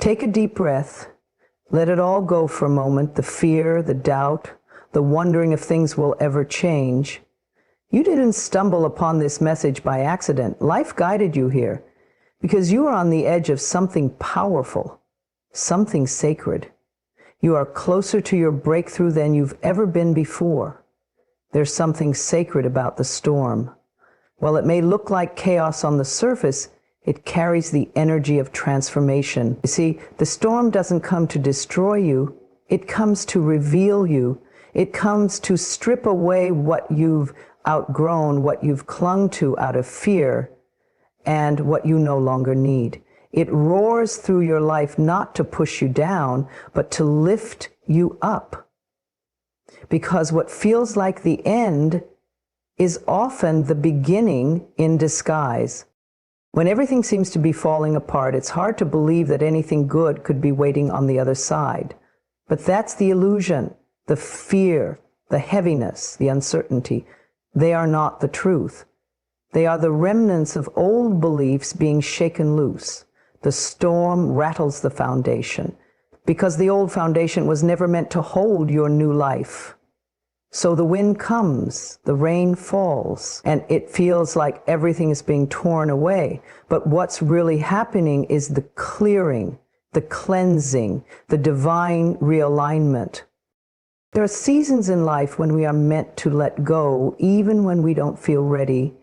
Take a deep breath. Let it all go for a moment, the fear, the doubt, the wondering if things will ever change. You didn't stumble upon this message by accident. Life guided you here because you are on the edge of something powerful, something sacred. You are closer to your breakthrough than you've ever been before. There's something sacred about the storm. While it may look like chaos on the surface, it carries the energy of transformation. You see, the storm doesn't come to destroy you. It comes to reveal you. It comes to strip away what you've outgrown, what you've clung to out of fear, and what you no longer need. It roars through your life not to push you down, but to lift you up. Because what feels like the end is often the beginning in disguise. When everything seems to be falling apart, it's hard to believe that anything good could be waiting on the other side. But that's the illusion, the fear, the heaviness, the uncertainty. They are not the truth. They are the remnants of old beliefs being shaken loose. The storm rattles the foundation because the old foundation was never meant to hold your new life. So the wind comes, the rain falls, and it feels like everything is being torn away. But what's really happening is the clearing, the cleansing, the divine realignment. There are seasons in life when we are meant to let go, even when we don't feel ready.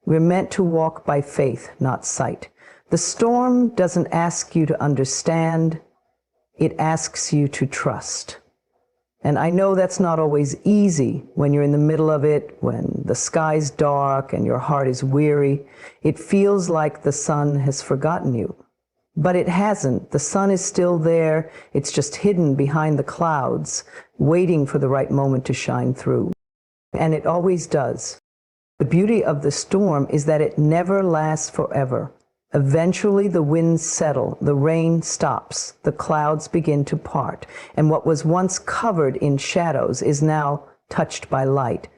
We're meant to walk by faith, not sight. The storm doesn't ask you to understand, it asks you to trust. And I know that's not always easy when you're in the middle of it, when the sky's dark and your heart is weary. It feels like the sun has forgotten you. But it hasn't. The sun is still there. It's just hidden behind the clouds, waiting for the right moment to shine through. And it always does. The beauty of the storm is that it never lasts forever. Eventually the winds settle, the rain stops, the clouds begin to part, and what was once covered in shadows is now touched by light.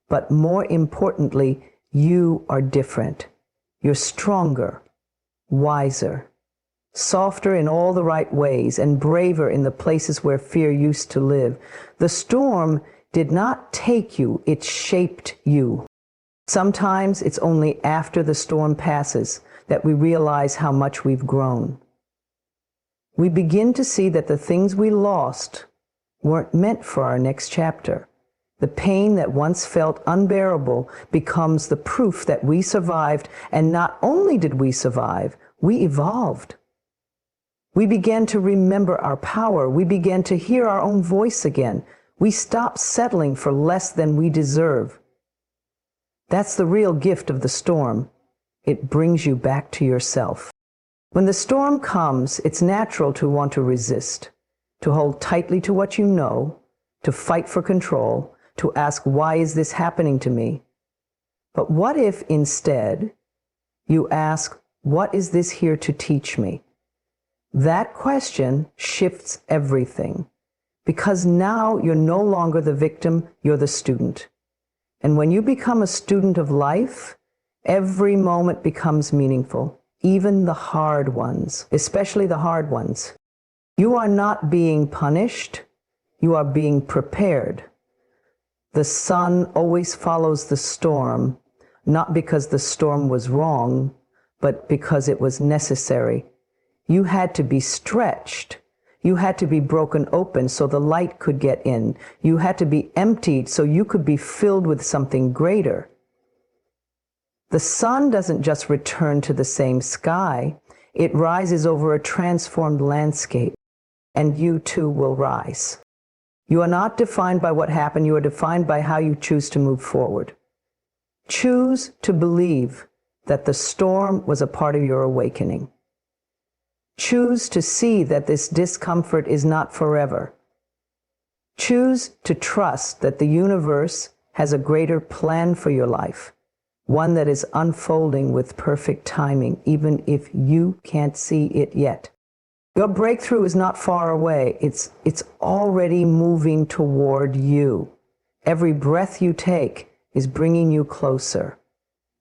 But more importantly, you are different. You're stronger, wiser, softer in all the right ways, and braver in the places where fear used to live. The storm did not take you, it shaped you. Sometimes it's only after the storm passes that we realize how much we've grown. We begin to see that the things we lost weren't meant for our next chapter. The pain that once felt unbearable becomes the proof that we survived, and not only did we survive, we evolved. We began to remember our power. We began to hear our own voice again. We stopped settling for less than we deserve. That's the real gift of the storm. It brings you back to yourself. When the storm comes, it's natural to want to resist, to hold tightly to what you know, to fight for control, to ask, why is this happening to me? But what if instead you ask, what is this here to teach me? That question shifts everything, because now you're no longer the victim, you're the student. And when you become a student of life, every moment becomes meaningful, even the hard ones, especially the hard ones. You are not being punished, you are being prepared. The sun always follows the storm, not because the storm was wrong, but because it was necessary. You had to be stretched. You had to be broken open so the light could get in. You had to be emptied so you could be filled with something greater. The sun doesn't just return to the same sky. It rises over a transformed landscape, and you too will rise. You are not defined by what happened. You are defined by how you choose to move forward. Choose to believe that the storm was a part of your awakening. Choose to see that this discomfort is not forever. Choose to trust that the universe has a greater plan for your life, one that is unfolding with perfect timing, even if you can't see it yet. Your breakthrough is not far away. It's already moving toward you. Every breath you take is bringing you closer.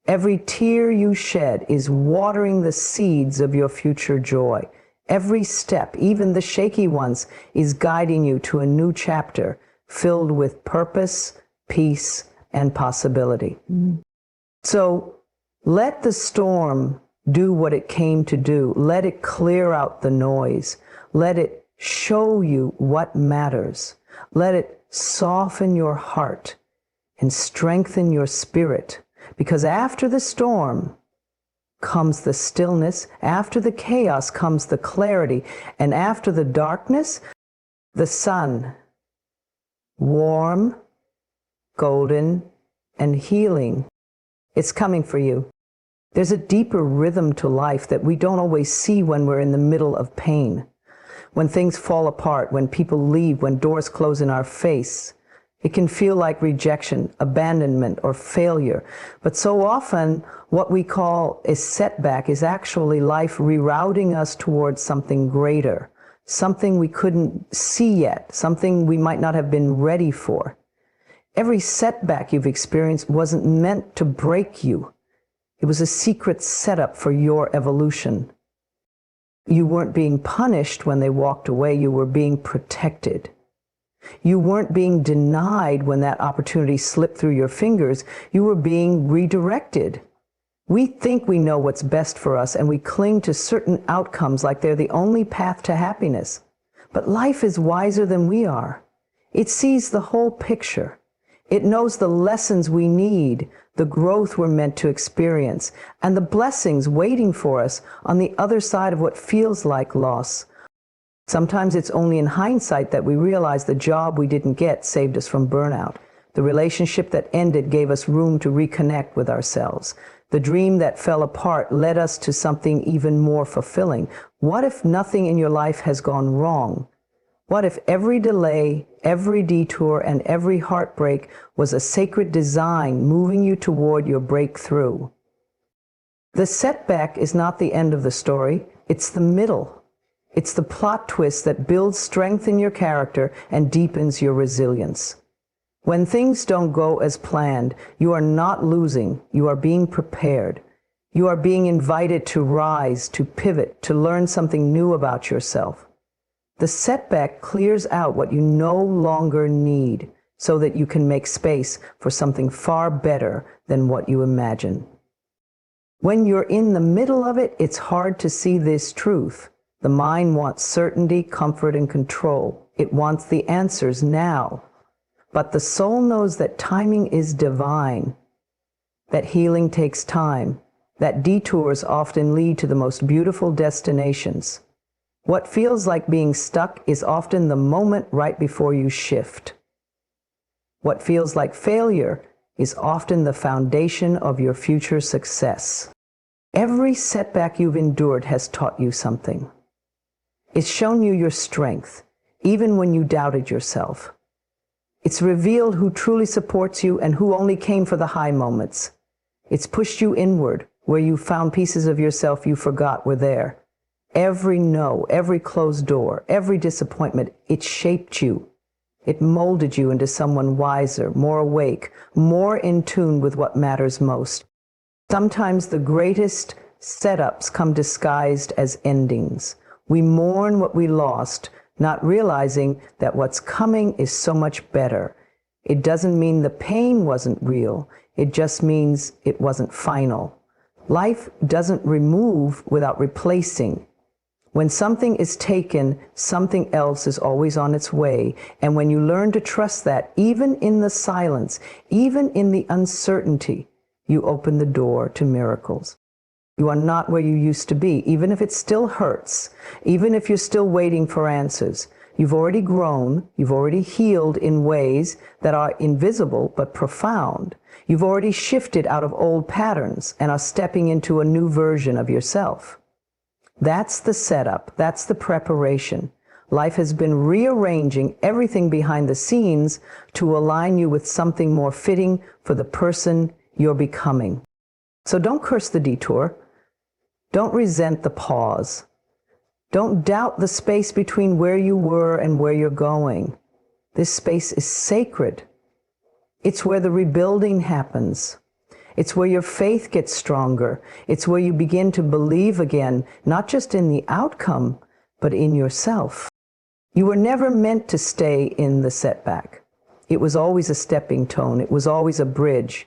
Every tear you shed is watering the seeds of your future joy. Every step, even the shaky ones, is guiding you to a new chapter filled with purpose, peace, and possibility. So let the storm do what it came to do. Let it clear out the noise. Let it show you what matters. Let it soften your heart and strengthen your spirit. Because after the storm comes the stillness, after the chaos comes the clarity, and after the darkness, the sun, warm, golden, and healing. It's coming for you. There's a deeper rhythm to life that we don't always see when we're in the middle of pain. When things fall apart, when people leave, when doors close in our face, it can feel like rejection, abandonment, or failure. But so often, what we call a setback is actually life rerouting us towards something greater, something we couldn't see yet, something we might not have been ready for. Every setback you've experienced wasn't meant to break you. It was a secret setup for your evolution. You weren't being punished when they walked away, you were being protected. You weren't being denied when that opportunity slipped through your fingers, you were being redirected. We think we know what's best for us and we cling to certain outcomes like they're the only path to happiness. But life is wiser than we are. It sees the whole picture. It knows the lessons we need, the growth we're meant to experience, and the blessings waiting for us on the other side of what feels like loss. Sometimes it's only in hindsight that we realize the job we didn't get saved us from burnout. The relationship that ended gave us room to reconnect with ourselves. The dream that fell apart led us to something even more fulfilling. What if nothing in your life has gone wrong? What if every delay, every detour, and every heartbreak was a sacred design moving you toward your breakthrough? The setback is not the end of the story, it's the middle. It's the plot twist that builds strength in your character and deepens your resilience. When things don't go as planned, you are not losing, you are being prepared. You are being invited to rise, to pivot, to learn something new about yourself. The setback clears out what you no longer need so that you can make space for something far better than what you imagine. When you're in the middle of it, it's hard to see this truth. The mind wants certainty, comfort, and control. It wants the answers now. But the soul knows that timing is divine, that healing takes time, that detours often lead to the most beautiful destinations. What feels like being stuck is often the moment right before you shift. What feels like failure is often the foundation of your future success. Every setback you've endured has taught you something. It's shown you your strength, even when you doubted yourself. It's revealed who truly supports you and who only came for the high moments. It's pushed you inward, where you found pieces of yourself you forgot were there. Every no, every closed door, every disappointment, it shaped you. It molded you into someone wiser, more awake, more in tune with what matters most. Sometimes the greatest setups come disguised as endings. We mourn what we lost, not realizing that what's coming is so much better. It doesn't mean the pain wasn't real. It just means it wasn't final. Life doesn't remove without replacing. When something is taken, something else is always on its way. And when you learn to trust that, even in the silence, even in the uncertainty, you open the door to miracles. You are not where you used to be, even if it still hurts, even if you're still waiting for answers. You've already grown, you've already healed in ways that are invisible but profound. You've already shifted out of old patterns and are stepping into a new version of yourself. That's the setup, that's the preparation. Life has been rearranging everything behind the scenes to align you with something more fitting for the person you're becoming. So don't curse the detour. Don't resent the pause. Don't doubt the space between where you were and where you're going. This space is sacred. It's where the rebuilding happens. It's where your faith gets stronger. It's where you begin to believe again, not just in the outcome, but in yourself. You were never meant to stay in the setback. It was always a stepping stone. It was always a bridge.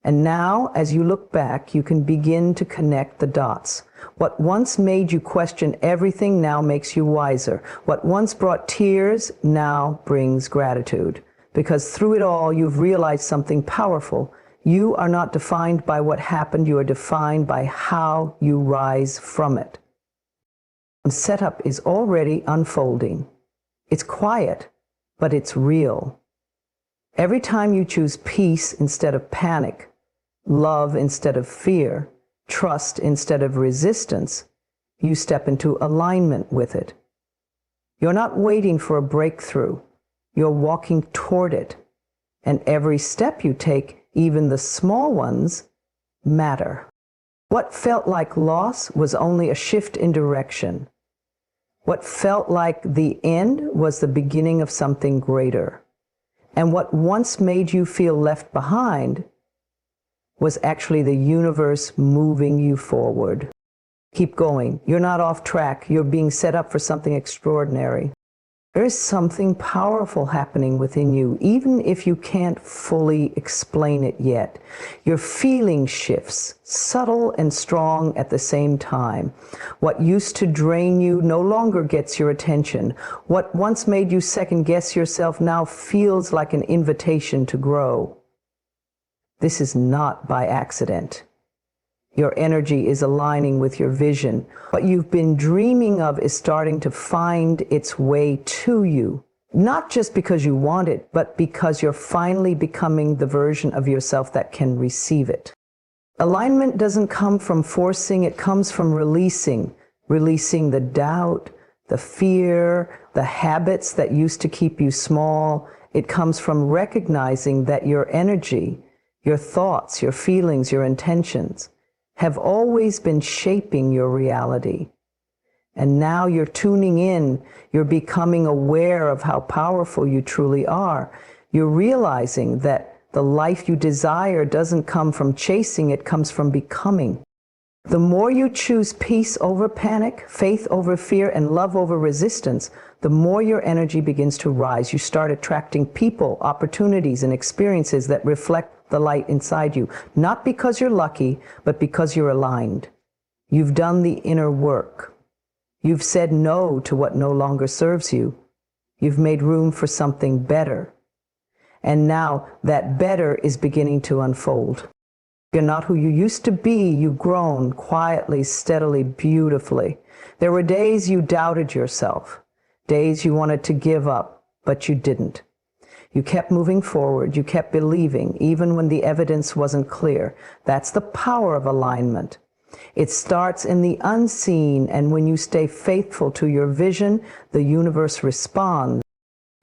And now, as you look back, you can begin to connect the dots. What once made you question everything now makes you wiser. What once brought tears now brings gratitude. Because through it all, you've realized something powerful. You are not defined by what happened. You are defined by how you rise from it. The setup is already unfolding. It's quiet, but it's real. Every time you choose peace instead of panic, love instead of fear, trust instead of resistance, you step into alignment with it. You're not waiting for a breakthrough. You're walking toward it. And every step you take, even the small ones, matter. What felt like loss was only a shift in direction. What felt like the end was the beginning of something greater. And what once made you feel left behind was actually the universe moving you forward. Keep going. You're not off track. You're being set up for something extraordinary. There is something powerful happening within you, even if you can't fully explain it yet. Your feeling shifts, subtle and strong at the same time. What used to drain you no longer gets your attention. What once made you second-guess yourself now feels like an invitation to grow. This is not by accident. Your energy is aligning with your vision. What you've been dreaming of is starting to find its way to you. Not just because you want it, but because you're finally becoming the version of yourself that can receive it. Alignment doesn't come from forcing, it comes from releasing. Releasing the doubt, the fear, the habits that used to keep you small. It comes from recognizing that your energy, your thoughts, your feelings, your intentions have always been shaping your reality. And now you're tuning in, you're becoming aware of how powerful you truly are. You're realizing that the life you desire doesn't come from chasing, it comes from becoming. The more you choose peace over panic, faith over fear, and love over resistance, the more your energy begins to rise. You start attracting people, opportunities, and experiences that reflect the light inside you. Not because you're lucky, but because you're aligned. You've done the inner work. You've said no to what no longer serves you. You've made room for something better. And now that better is beginning to unfold. You're not who you used to be. You've grown quietly, steadily, beautifully. There were days you doubted yourself, days you wanted to give up, but you didn't. You kept moving forward. You kept believing, even when the evidence wasn't clear. That's the power of alignment. It starts in the unseen, and when you stay faithful to your vision, the universe responds.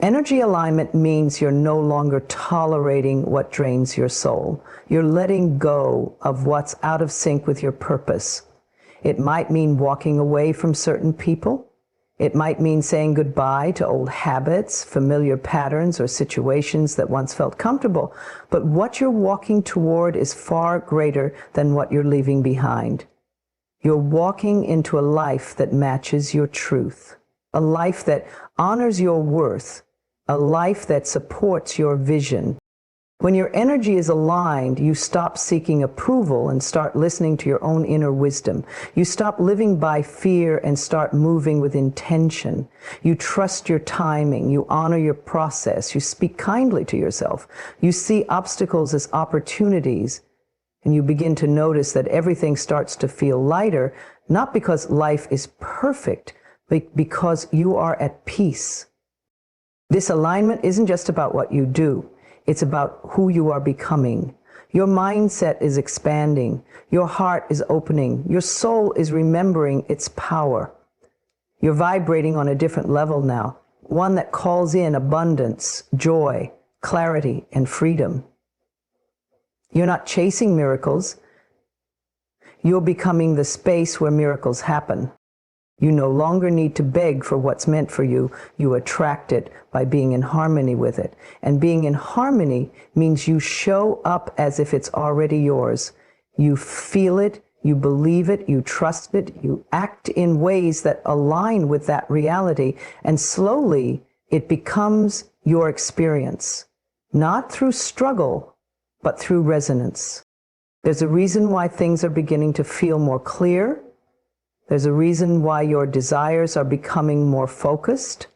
Energy alignment means you're no longer tolerating what drains your soul. You're letting go of what's out of sync with your purpose. It might mean walking away from certain people. It might mean saying goodbye to old habits, familiar patterns, or situations that once felt comfortable. But what you're walking toward is far greater than what you're leaving behind. You're walking into a life that matches your truth, a life that honors your worth, a life that supports your vision. When your energy is aligned, you stop seeking approval and start listening to your own inner wisdom. You stop living by fear and start moving with intention. You trust your timing. You honor your process. You speak kindly to yourself. You see obstacles as opportunities. And you begin to notice that everything starts to feel lighter, not because life is perfect, but because you are at peace. This alignment isn't just about what you do. It's about who you are becoming. Your mindset is expanding. Your heart is opening. Your soul is remembering its power. You're vibrating on a different level now, one that calls in abundance, joy, clarity, and freedom. You're not chasing miracles. You're becoming the space where miracles happen. You no longer need to beg for what's meant for you. You attract it by being in harmony with it. And being in harmony means you show up as if it's already yours. You feel it, you believe it, you trust it, you act in ways that align with that reality, and slowly it becomes your experience, not through struggle, but through resonance. There's a reason why things are beginning to feel more clear. There's a reason why your desires are becoming more focused.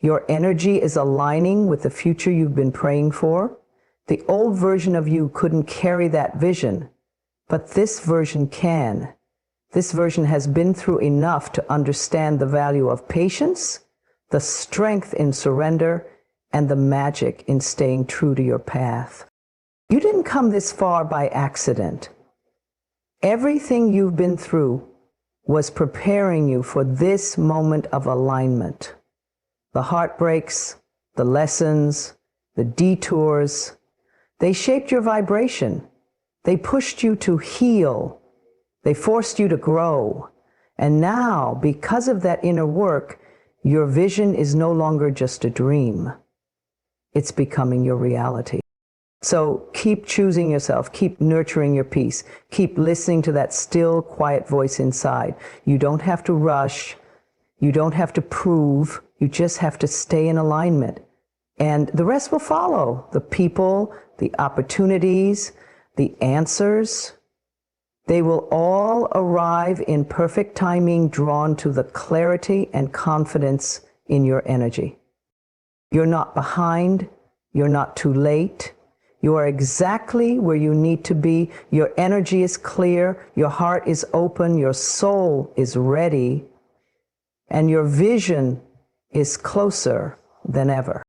Your energy is aligning with the future you've been praying for. The old version of you couldn't carry that vision, but this version can. This version has been through enough to understand the value of patience, the strength in surrender, and the magic in staying true to your path. You didn't come this far by accident. Everything you've been through was preparing you for this moment of alignment. The heartbreaks, the lessons, the detours, they shaped your vibration. They pushed you to heal. They forced you to grow. And now, because of that inner work, your vision is no longer just a dream. It's becoming your reality. So keep choosing yourself, keep nurturing your peace, keep listening to that still, quiet voice inside. You don't have to rush, you don't have to prove, you just have to stay in alignment. And the rest will follow. The people, the opportunities, the answers, they will all arrive in perfect timing, drawn to the clarity and confidence in your energy. You're not behind, you're not too late. You are exactly where you need to be. Your energy is clear, your heart is open, your soul is ready, and your vision is closer than ever.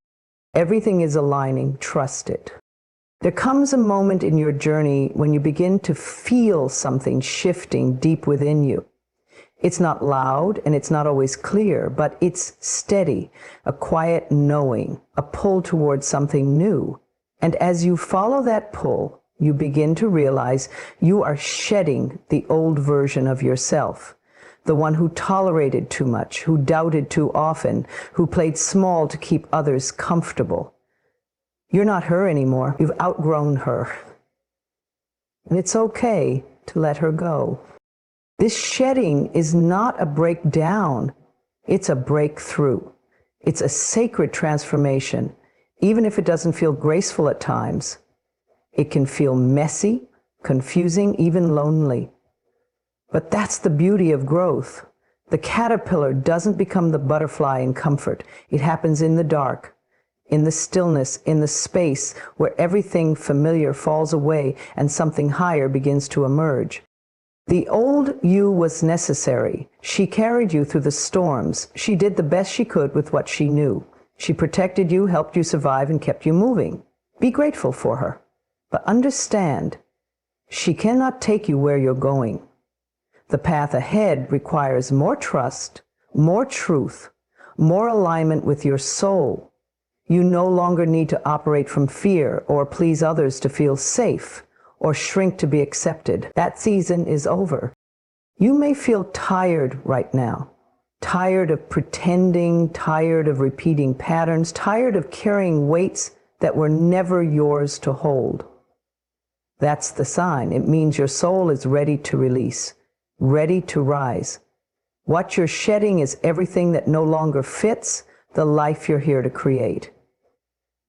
Everything is aligning, trust it. There comes a moment in your journey when you begin to feel something shifting deep within you. It's not loud and it's not always clear, but it's steady, a quiet knowing, a pull towards something new. And as you follow that pull, you begin to realize you are shedding the old version of yourself, the one who tolerated too much, who doubted too often, who played small to keep others comfortable. You're not her anymore. You've outgrown her. And it's okay to let her go. This shedding is not a breakdown. It's a breakthrough. It's a sacred transformation. Even if it doesn't feel graceful at times, it can feel messy, confusing, even lonely. But that's the beauty of growth. The caterpillar doesn't become the butterfly in comfort. It happens in the dark, in the stillness, in the space where everything familiar falls away and something higher begins to emerge. The old you was necessary. She carried you through the storms. She did the best she could with what she knew. She protected you, helped you survive, and kept you moving. Be grateful for her. But understand, she cannot take you where you're going. The path ahead requires more trust, more truth, more alignment with your soul. You no longer need to operate from fear or please others to feel safe or shrink to be accepted. That season is over. You may feel tired right now. Tired of pretending, tired of repeating patterns, tired of carrying weights that were never yours to hold. That's the sign. It means your soul is ready to release, ready to rise. What you're shedding is everything that no longer fits the life you're here to create.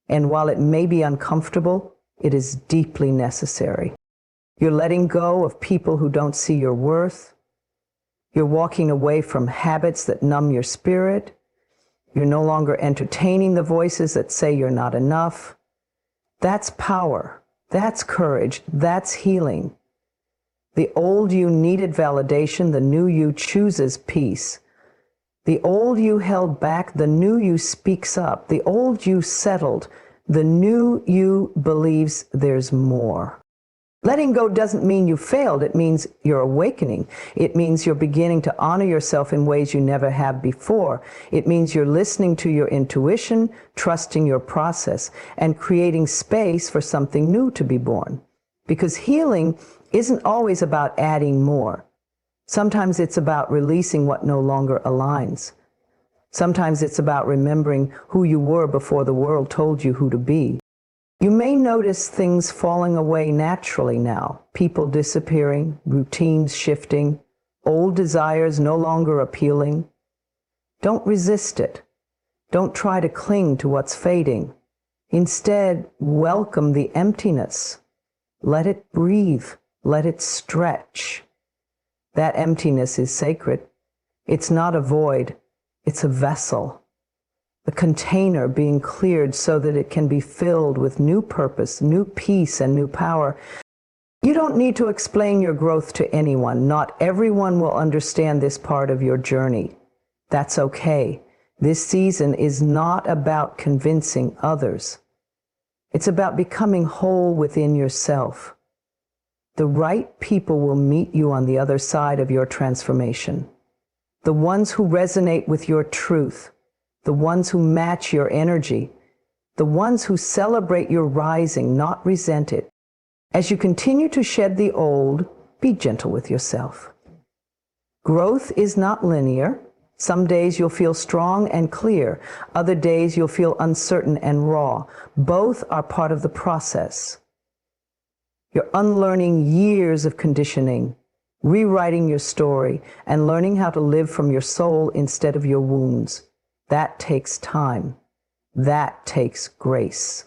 And while it may be uncomfortable, it is deeply necessary. You're letting go of people who don't see your worth. You're walking away from habits that numb your spirit. You're no longer entertaining the voices that say you're not enough. That's power. That's courage. That's healing. The old you needed validation. The new you chooses peace. The old you held back. The new you speaks up. The old you settled. The new you believes there's more. Letting go doesn't mean you failed. It means you're awakening. It means you're beginning to honor yourself in ways you never have before. It means you're listening to your intuition, trusting your process, and creating space for something new to be born. Because healing isn't always about adding more. Sometimes it's about releasing what no longer aligns. Sometimes it's about remembering who you were before the world told you who to be. You may notice things falling away naturally now, people disappearing, routines shifting, old desires no longer appealing. Don't resist it. Don't try to cling to what's fading. Instead, welcome the emptiness. Let it breathe. Let it stretch. That emptiness is sacred. It's not a void. It's a vessel. The container being cleared so that it can be filled with new purpose, new peace, and new power. You don't need to explain your growth to anyone. Not everyone will understand this part of your journey. That's okay. This season is not about convincing others. It's about becoming whole within yourself. The right people will meet you on the other side of your transformation. The ones who resonate with your truth, the ones who match your energy, the ones who celebrate your rising, not resent it. As you continue to shed the old, be gentle with yourself. Growth is not linear. Some days you'll feel strong and clear. Other days you'll feel uncertain and raw. Both are part of the process. You're unlearning years of conditioning, rewriting your story, and learning how to live from your soul instead of your wounds. That takes time. That takes grace.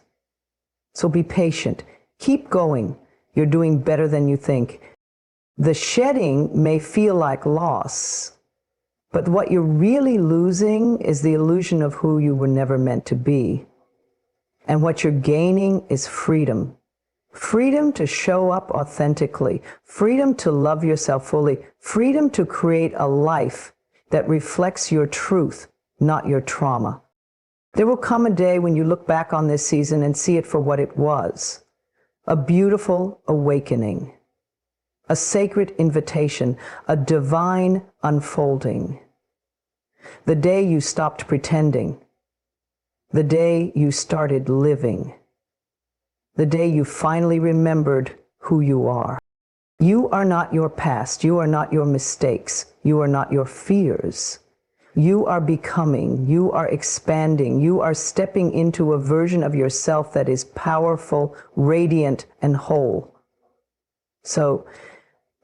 So be patient. Keep going. You're doing better than you think. The shedding may feel like loss, but what you're really losing is the illusion of who you were never meant to be. And what you're gaining is freedom. Freedom to show up authentically. Freedom to love yourself fully. Freedom to create a life that reflects your truth, not your trauma. There will come a day when you look back on this season and see it for what it was. A beautiful awakening. A sacred invitation. A divine unfolding. The day you stopped pretending. The day you started living. The day you finally remembered who you are. You are not your past. You are not your mistakes. You are not your fears. You are becoming. You are expanding. You are stepping into a version of yourself that is powerful, radiant, and whole. So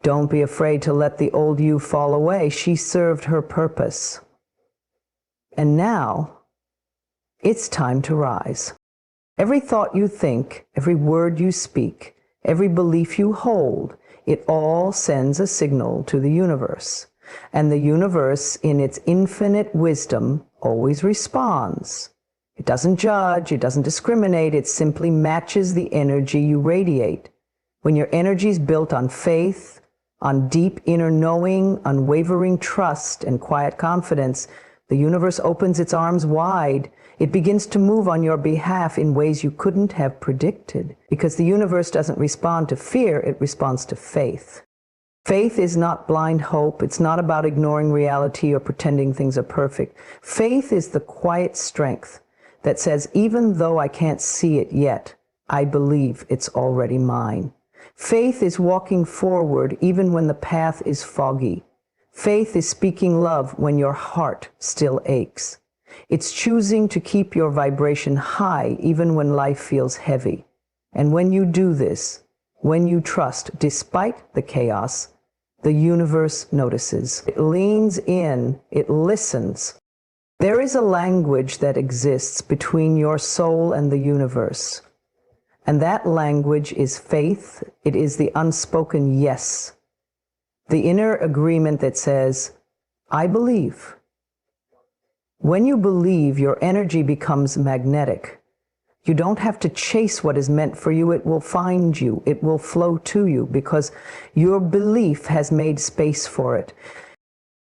don't be afraid to let the old you fall away. She served her purpose. And now it's time to rise. Every thought you think, every word you speak, every belief you hold, it all sends a signal to the universe. And the universe, in its infinite wisdom, always responds. It doesn't judge, it doesn't discriminate, it simply matches the energy you radiate. When your energy is built on faith, on deep inner knowing, unwavering trust, and quiet confidence, the universe opens its arms wide. It begins to move on your behalf in ways you couldn't have predicted, because the universe doesn't respond to fear, it responds to faith. Faith is not blind hope. It's not about ignoring reality or pretending things are perfect. Faith is the quiet strength that says, even though I can't see it yet, I believe it's already mine. Faith is walking forward even when the path is foggy. Faith is speaking love when your heart still aches. It's choosing to keep your vibration high even when life feels heavy. And when you do this, when you trust, despite the chaos, the universe notices. It leans in, it listens. There is a language that exists between your soul and the universe. And that language is faith. It is the unspoken yes. The inner agreement that says, I believe. When you believe, your energy becomes magnetic. You don't have to chase what is meant for you. It will find you. It will flow to you because your belief has made space for it.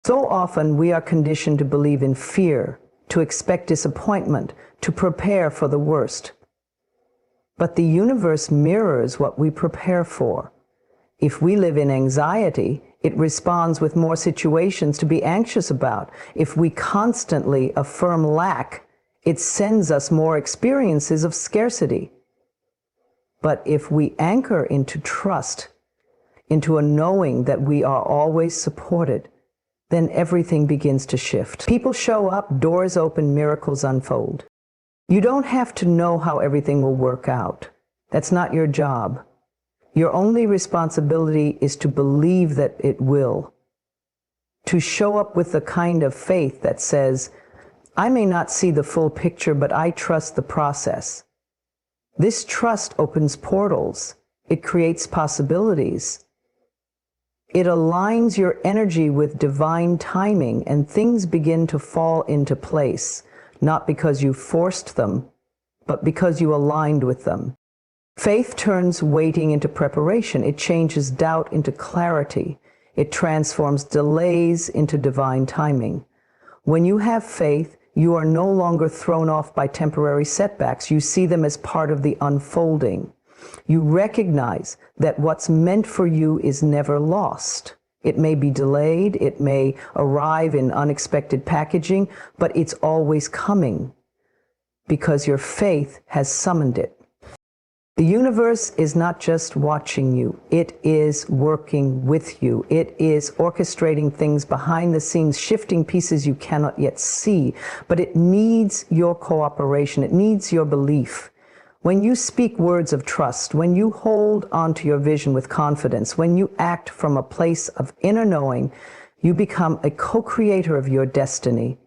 So often we are conditioned to believe in fear, to expect disappointment, to prepare for the worst. But the universe mirrors what we prepare for. If we live in anxiety, it responds with more situations to be anxious about. If we constantly affirm lack, it sends us more experiences of scarcity. But if we anchor into trust, into a knowing that we are always supported, then everything begins to shift. People show up, doors open, miracles unfold. You don't have to know how everything will work out. That's not your job. Your only responsibility is to believe that it will. To show up with the kind of faith that says, I may not see the full picture, but I trust the process. This trust opens portals. It creates possibilities. It aligns your energy with divine timing, and things begin to fall into place, not because you forced them, but because you aligned with them. Faith turns waiting into preparation. It changes doubt into clarity. It transforms delays into divine timing. When you have faith, you are no longer thrown off by temporary setbacks. You see them as part of the unfolding. You recognize that what's meant for you is never lost. It may be delayed, it may arrive in unexpected packaging, but it's always coming because your faith has summoned it. The universe is not just watching you, it is working with you. It is orchestrating things behind the scenes, shifting pieces you cannot yet see, but it needs your cooperation, it needs your belief. When you speak words of trust, when you hold onto your vision with confidence, when you act from a place of inner knowing, you become a co-creator of your destiny.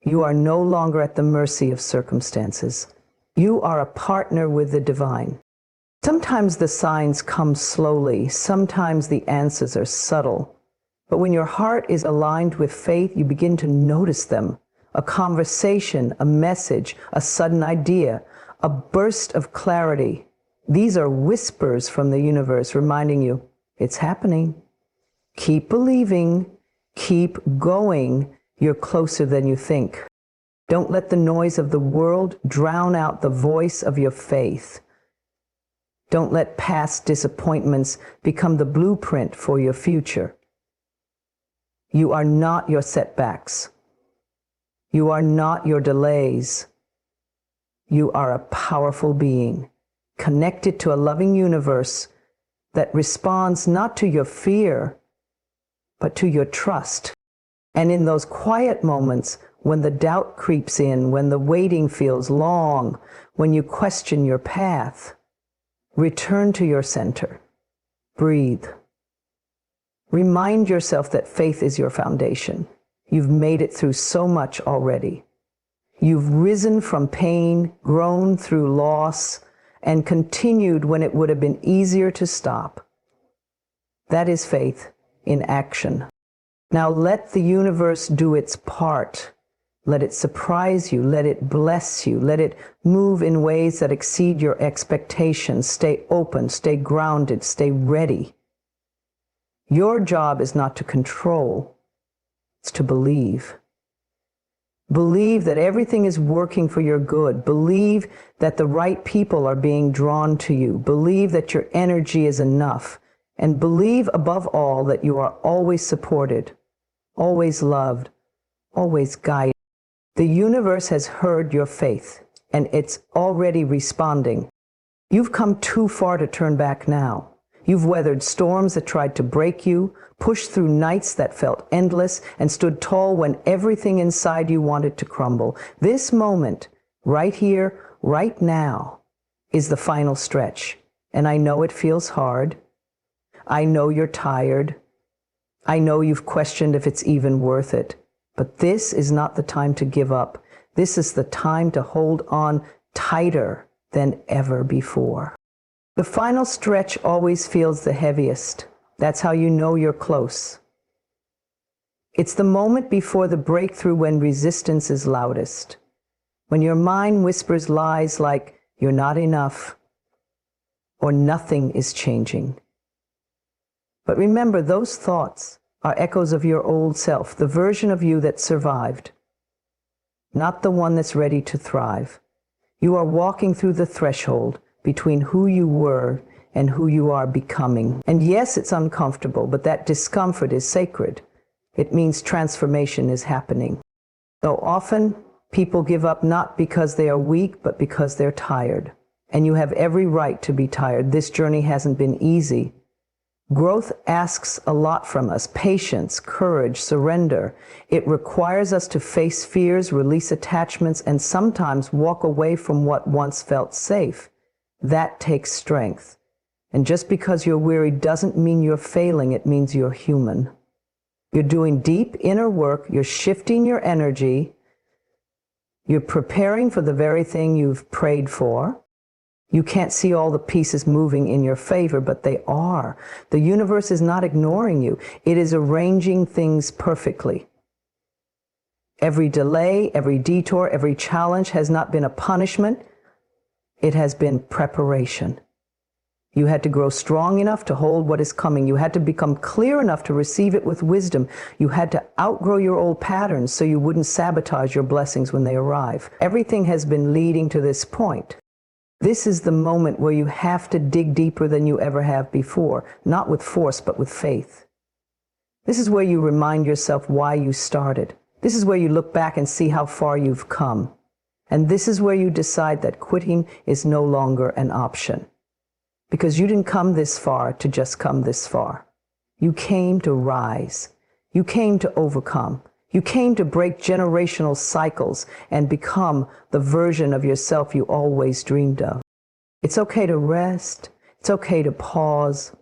You are no longer at the mercy of circumstances. You are a partner with the divine. Sometimes the signs come slowly, sometimes the answers are subtle. But when your heart is aligned with faith, you begin to notice them. A conversation, a message, a sudden idea, a burst of clarity. These are whispers from the universe reminding you, it's happening. Keep believing, keep going. You're closer than you think. Don't let the noise of the world drown out the voice of your faith. Don't let past disappointments become the blueprint for your future. You are not your setbacks. You are not your delays. You are a powerful being, connected to a loving universe that responds not to your fear, but to your trust. And in those quiet moments, when the doubt creeps in, when the waiting feels long, when you question your path, return to your center. Breathe. Remind yourself that faith is your foundation. You've made it through so much already. You've risen from pain, grown through loss, and continued when it would have been easier to stop. That is faith in action. Now let the universe do its part. Let it surprise you. Let it bless you. Let it move in ways that exceed your expectations. Stay open, stay grounded, stay ready. Your job is not to control, it's to believe. Believe that everything is working for your good. Believe that the right people are being drawn to you. Believe that your energy is enough. And believe above all that you are always supported, always loved, always guided. The universe has heard your faith, and it's already responding. You've come too far to turn back now. You've weathered storms that tried to break you, pushed through nights that felt endless, and stood tall when everything inside you wanted to crumble. This moment, right here, right now, is the final stretch. And I know it feels hard. I know you're tired. I know you've questioned if it's even worth it. But this is not the time to give up. This is the time to hold on tighter than ever before. The final stretch always feels the heaviest. That's how you know you're close. It's the moment before the breakthrough when resistance is loudest. When your mind whispers lies like you're not enough or nothing is changing. But remember, those thoughts are echoes of your old self, the version of you that survived, not the one that's ready to thrive. You are walking through the threshold between who you were and who you are becoming. And yes, it's uncomfortable, but that discomfort is sacred. It means transformation is happening. So often, people give up not because they are weak, but because they're tired. And you have every right to be tired. This journey hasn't been easy, Growth asks a lot from us: patience, courage, surrender. It requires us to face fears, release attachments, and sometimes walk away from what once felt safe. That takes strength. And just because you're weary doesn't mean you're failing, it means you're human. You're doing deep inner work, you're shifting your energy, you're preparing for the very thing you've prayed for. You can't see all the pieces moving in your favor, but they are. The universe is not ignoring you. It is arranging things perfectly. Every delay, every detour, every challenge has not been a punishment. It has been preparation. You had to grow strong enough to hold what is coming. You had to become clear enough to receive it with wisdom. You had to outgrow your old patterns so you wouldn't sabotage your blessings when they arrive. Everything has been leading to this point. This is the moment where you have to dig deeper than you ever have before, not with force, but with faith. This is where you remind yourself why you started. This is where you look back and see how far you've come. And this is where you decide that quitting is no longer an option. Because you didn't come this far to just come this far. You came to rise. You came to overcome. You came to break generational cycles and become the version of yourself you always dreamed of. It's okay to rest. It's okay to pause.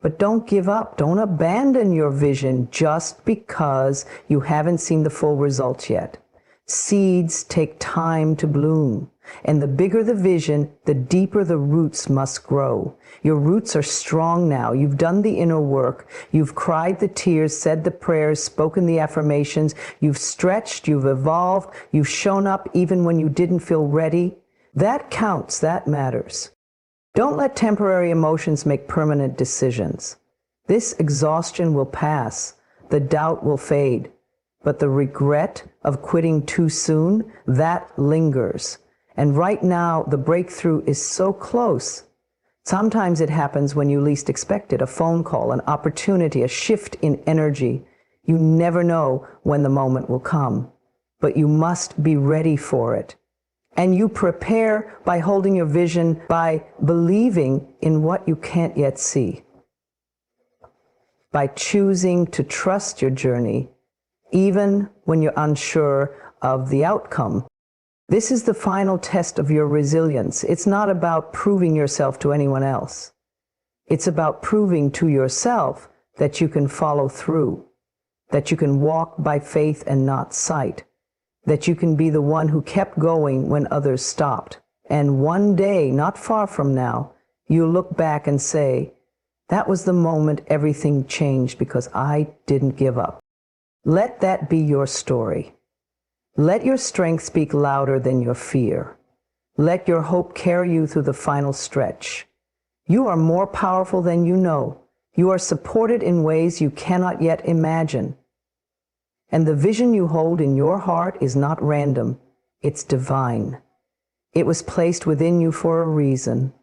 But don't give up. Don't abandon your vision just because you haven't seen the full results yet. Seeds take time to bloom. And the bigger the vision, the deeper the roots must grow. Your roots are strong now. You've done the inner work. You've cried the tears, said the prayers, spoken the affirmations. You've stretched, you've evolved, you've shown up even when you didn't feel ready. That counts, that matters. Don't let temporary emotions make permanent decisions. This exhaustion will pass. The doubt will fade. But the regret of quitting too soon, that lingers. And right now, the breakthrough is so close. Sometimes it happens when you least expect it: a phone call, an opportunity, a shift in energy. You never know when the moment will come, but you must be ready for it. And you prepare by holding your vision, by believing in what you can't yet see, by choosing to trust your journey, even when you're unsure of the outcome. This is the final test of your resilience. It's not about proving yourself to anyone else. It's about proving to yourself that you can follow through, that you can walk by faith and not sight, that you can be the one who kept going when others stopped. And one day, not far from now, you'll look back and say, that was the moment everything changed because I didn't give up. Let that be your story. Let your strength speak louder than your fear. Let your hope carry you through the final stretch. You are more powerful than you know. You are supported in ways you cannot yet imagine. And the vision you hold in your heart is not random. It's divine. It was placed within you for a reason.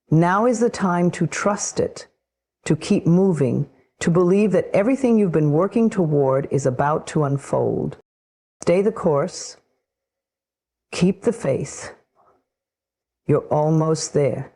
Now is the time to trust it, to keep moving, to believe that everything you've been working toward is about to unfold. Stay the course. Keep the faith. You're almost there.